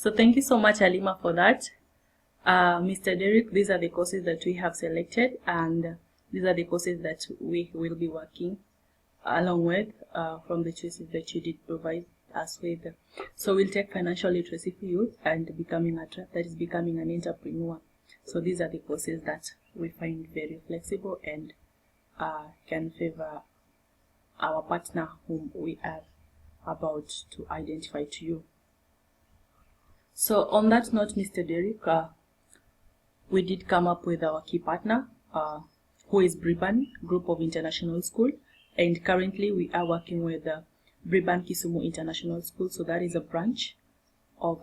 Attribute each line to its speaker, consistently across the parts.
Speaker 1: So thank you so much, Halima, for that. Mr. Derek, these are the courses that we have selected, and these are the courses that we will be working along with from the choices that you did provide us with. So we'll take financial literacy for youth and becoming an entrepreneur. So these are the courses that we find very flexible and can favor our partner whom we are about to identify to you. So on that note, Mr. Derek, we did come up with our key partner, who is Briban Group of International School, and currently we are working with Briban Kisumu International School. So that is a branch of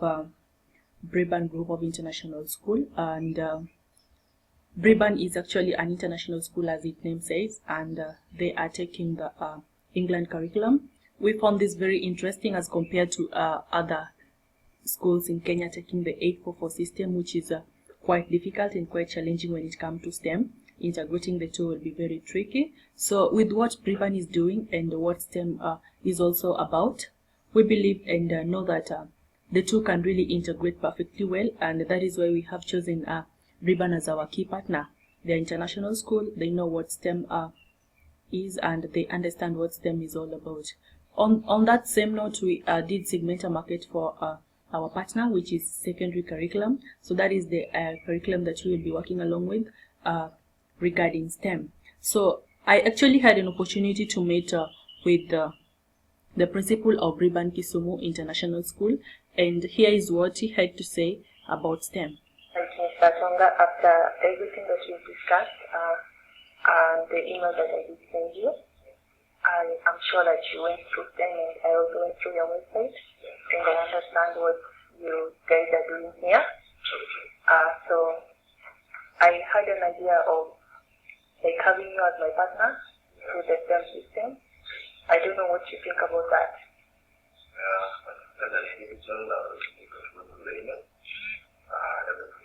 Speaker 1: Briban Group of International School, and Briban is actually an international school, as its name says, and they are taking the England curriculum. We found this very interesting as compared to other schools in Kenya taking the 844 system, which is quite difficult and quite challenging when it comes to STEM. Integrating the two will be very tricky. So with what Briban is doing and what STEM is also about, we believe and know that the two can really integrate perfectly well, and that is why we have chosen Briban as our key partner. They're international school, they know what STEM is, and they understand what STEM is all about. On that same note, we did segment a market for our partner, which is secondary curriculum. So that is the curriculum that we will be working along with regarding STEM. So I actually had an opportunity to meet with the principal of Briban Kisumu International School, and here is what he had to say about STEM.
Speaker 2: Thank you, Mr. Tonga. After everything that we've discussed and the email that I did send you, I'm sure that you went through STEM, and I also went through your website, and I understand what you guys are doing here. So I had an idea of like having you as my partner through the STEM system. I don't know what you think about that.
Speaker 3: Everything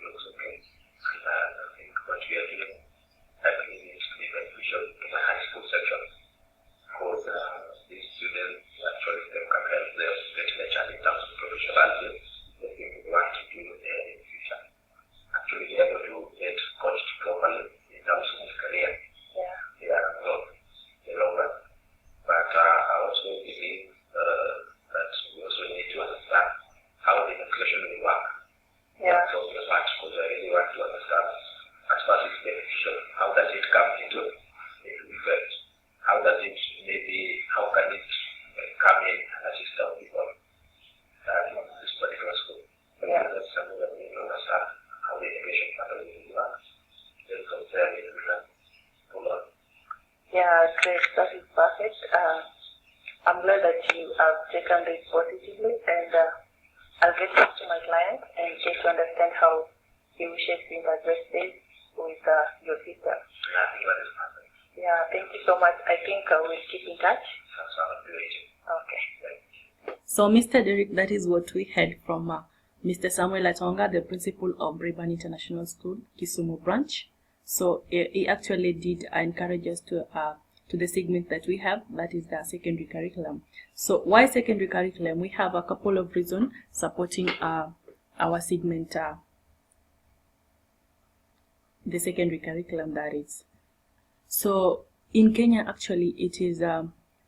Speaker 3: looks okay. I think what we are doing, I think it needs to be beneficial in the high school section, because these students actually can help them get better in terms of professionalism. The thing we want to do in the future. Actually, be able to get coached properly in terms of his career. Not the long run. But I also believe that we also need to understand how the inclusion will work. From the part, because I really want to understand as far as it's beneficial, how does it come into effect? How does it how can it come in and assist our people in this particular school? That's something that we need to understand how the education part of it works. Then from there, we can pull on.
Speaker 2: Yeah, great. That is perfect. I'm glad that you have taken this positively, and I'll get back to my client and get to understand how he wishes to integrate this with your system.
Speaker 3: I think that is perfect.
Speaker 2: Yeah, thank you so much. I think we'll keep in touch. Okay.
Speaker 1: So Mr. Derek, that is what we heard from Mr. Samuel Atonga, the principal of Briban International School, Kisumu branch. So he actually did encourage us to the segment that we have, that is the secondary curriculum. So why secondary curriculum? We have a couple of reasons supporting our segment, the secondary curriculum, that is. So in Kenya, actually, it is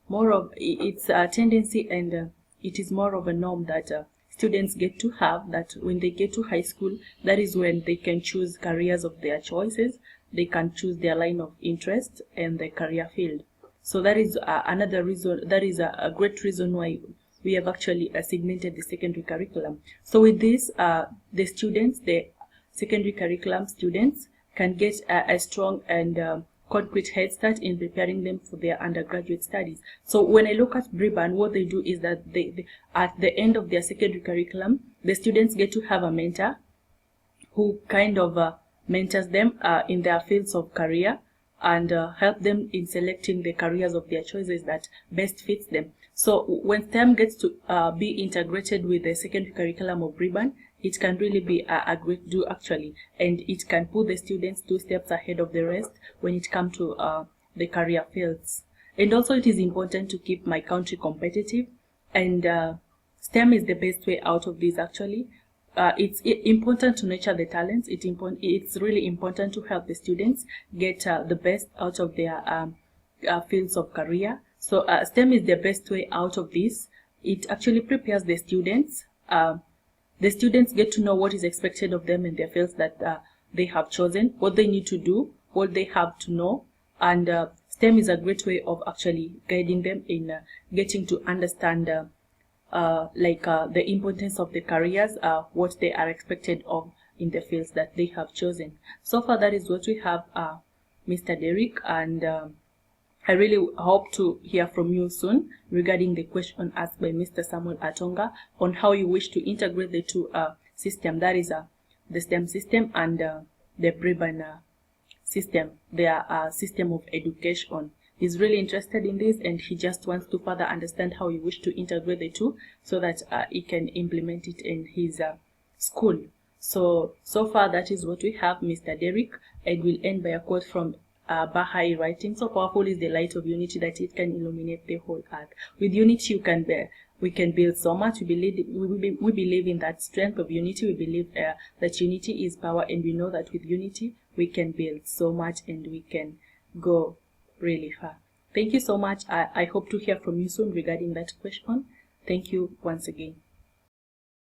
Speaker 1: more of it's a tendency, and it is more of a norm that students get to have, that when they get to high school, that is when they can choose careers of their choices. They can choose their line of interest and their career field. So that is another reason, that is a great reason why we have actually segmented the secondary curriculum. So with this, the students, the secondary curriculum students, can get a strong and concrete head start in preparing them for their undergraduate studies. So when I look at Briban, what they do is that they at the end of their secondary curriculum, the students get to have a mentor who kind of mentors them in their fields of career, and help them in selecting the careers of their choices that best fits them. So when STEM gets to be integrated with the secondary curriculum of Briban, it can really be a great do actually, and it can put the students 2 steps ahead of the rest when it comes to the career fields. And also it is important to keep my country competitive, and STEM is the best way out of this actually. important to nurture the talents. It's really important to help the students get the best out of their fields of career. So STEM is the best way out of this. It actually prepares the students. The students get to know what is expected of them in their fields that they have chosen, what they need to do, what they have to know. And STEM is a great way of actually guiding them in getting to understand the importance of the careers, what they are expected of in the fields that they have chosen. So far, that is what we have, Mr. Derrick, and I really hope to hear from you soon regarding the question asked by Mr. Samuel Atonga on how you wish to integrate the two systems, that is the STEM system and the Breban system, their system of education. He's really interested in this, and he just wants to further understand how you wish to integrate the two so that he can implement it in his school. So far that is what we have, Mr. Derrick, and we'll end by a quote from Baha'i writing. So powerful is the light of unity that it can illuminate the whole earth. With unity, we can build so much. We believe in that strength of unity. We believe that unity is power, and we know that with unity we can build so much and we can go really far. Thank you so much. I hope to hear from you soon regarding that question. Thank you once again.